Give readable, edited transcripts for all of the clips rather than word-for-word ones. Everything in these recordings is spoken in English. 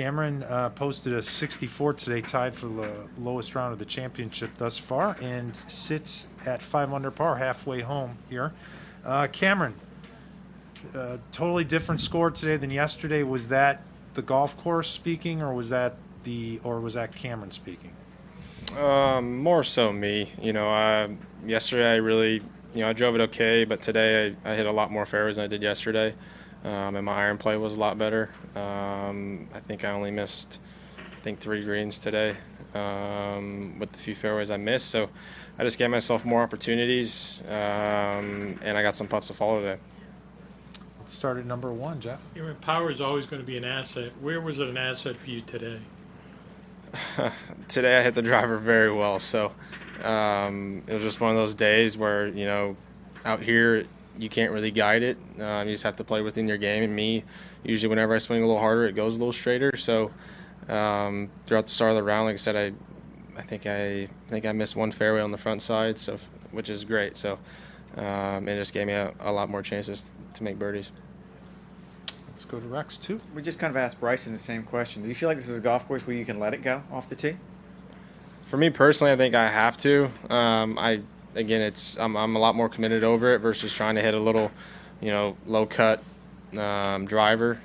Cameron posted a 64 today, tied for the lowest round of the championship thus far, and sits at 5 under par, halfway home here. Cameron, totally different score today than yesterday. Was that the golf course speaking, or was that Cameron speaking? More so me. Yesterday I really, I drove it okay, but today I hit a lot more fairways than I did yesterday. And my iron play was a lot better. I think I only missed, 3 greens today with the few fairways I missed. So I just gave myself more opportunities, and I got some putts to follow today. Let's start at number 1, Jeff. Power is always going to be an asset. Where was it an asset for you today? Today I hit the driver very well. So it was just one of those days where, out here you can't really guide it. You just have to play within your game. And me, usually whenever I swing a little harder, it goes a little straighter. So throughout the start of the round, like I said, I think I missed one fairway on the front side, so which is great. So it just gave me a lot more chances to make birdies. Let's go to Rex, too. We just kind of asked Bryson the same question. Do you feel like this is a golf course where you can let it go off the tee? For me personally, I think I have to. I'm a lot more committed over it versus trying to hit a little, low cut driver.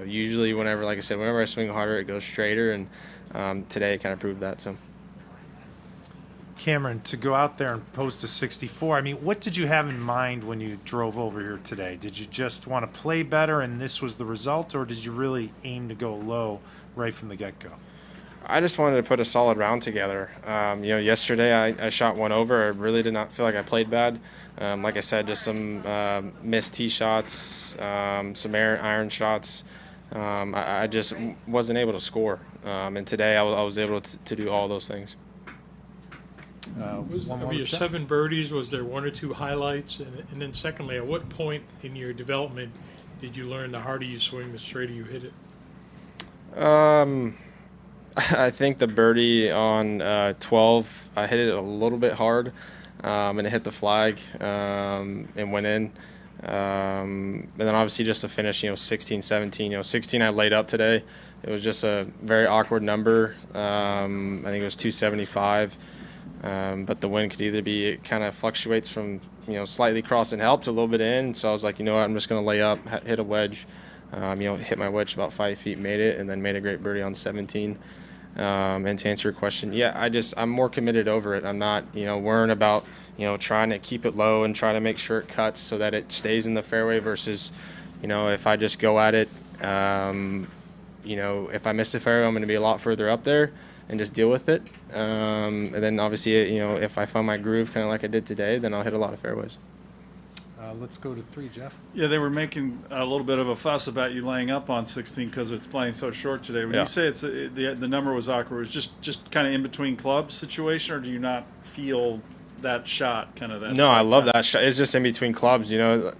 Usually whenever I swing harder, it goes straighter, and today it kind of proved that. So. Cameron, to go out there and post a 64, what did you have in mind when you drove over here today? Did you just want to play better and this was the result, or did you really aim to go low right from the get-go? I just wanted to put a solid round together. Yesterday I shot one over. I really did not feel like I played bad. Like I said, just some missed tee shots, some iron shots. I just wasn't able to score. And today I was able to do all those things. Of your 7 birdies, was there 1 or 2 highlights? And then secondly, at what point in your development did you learn the harder you swing, the straighter you hit it? I think the birdie on 12, I hit it a little bit hard, and it hit the flag and went in. And then obviously just to finish, 16, 17. 16 I laid up today. It was just a very awkward number. I think it was 275. But the wind could either be, it kind of fluctuates from, slightly cross and help to a little bit in. So I was like, you know what, I'm just going to lay up, hit a wedge, hit my wedge about 5 feet, made it, and then made a great birdie on 17. And to answer your question, yeah, I'm more committed over it. I'm not, worrying about, trying to keep it low and try to make sure it cuts so that it stays in the fairway versus, if I just go at it, if I miss the fairway, I'm going to be a lot further up there and just deal with it. And then obviously, if I find my groove kind of like I did today, then I'll hit a lot of fairways. Let's go to 3, Jeff. Yeah, they were making a little bit of a fuss about you laying up on 16 because it's playing so short today. When you say it's the number was awkward, it was just kind of in between clubs situation, or do you not feel that shot kind of that? No, I love that shot. It's just in between clubs. The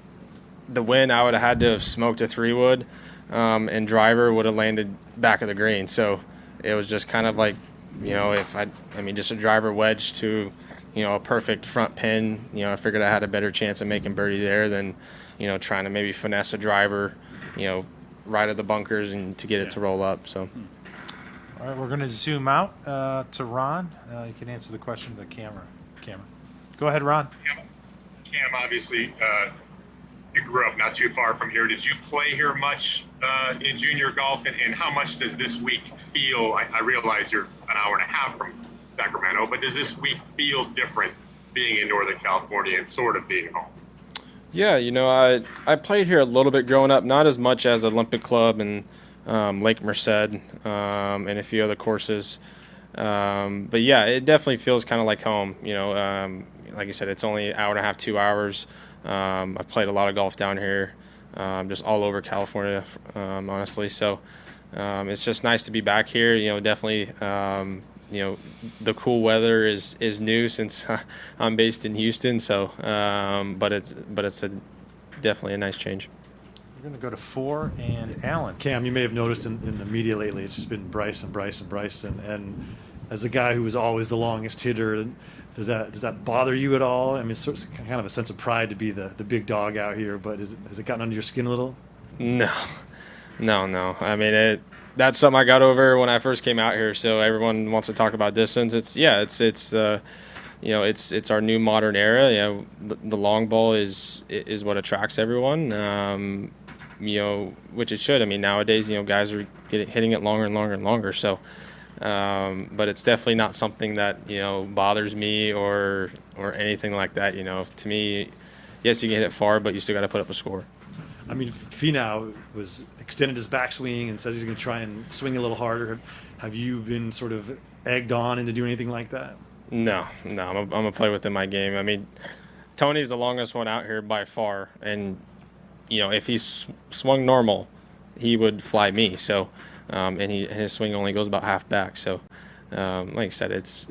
wind, I would have had to have smoked a 3-wood, and driver would have landed back of the green. So it was just kind of like, just a driver wedge to, a perfect front pin. I figured I had a better chance of making birdie there than, trying to maybe finesse a driver, right at the bunkers and to get it to roll up. So. All right, we're going to zoom out to Ron. You can answer the question to the camera. Go ahead, Ron. Cam, obviously, you grew up not too far from here. Did you play here much in junior golf, and how much does this week feel? I realize you're an hour and a half from Sacramento, but does this week feel different being in Northern California and sort of being home? Yeah, I played here a little bit growing up, not as much as Olympic Club and Lake Merced and a few other courses. But yeah, it definitely feels kind of like home. Like I said, it's only an hour and a half, 2 hours. I've played a lot of golf down here, just all over California, honestly. So it's just nice to be back here. Definitely, the cool weather is new since I'm based in Houston. So, but it's definitely a nice change. We're going to go to 4 and Alan. Cam, you may have noticed in the media lately, it's just been Bryson. And as a guy who was always the longest hitter, does that bother you at all? It's sort of kind of a sense of pride to be the big dog out here, but has it gotten under your skin a little? No, No. I mean, that's something I got over when I first came out here. So everyone wants to talk about distance. It's it's our new modern era. The long ball is what attracts everyone. Which it should. I mean, nowadays, guys are hitting it longer and longer and longer. So, but it's definitely not something that bothers me or anything like that. To me, yes, you can hit it far, but you still got to put up a score. I mean, Finau was extended his backswing and says he's going to try and swing a little harder. Have you been sort of egged on into doing anything like that? No. I'm gonna play within my game. I mean, Tony's the longest one out here by far, and if he swung normal, he would fly me. So, and his swing only goes about half back. So, like I said, it's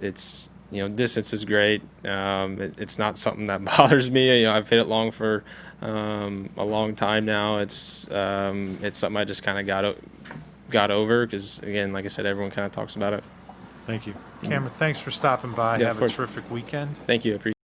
distance is great. It's not something that bothers me. I've hit it long for a long time now. It's something I just kind of got over because, again, like I said, everyone kind of talks about it. Thank you. Cameron, thanks for stopping by. Yeah, of Have a course. terrific weekend. Thank you. I appreciate it.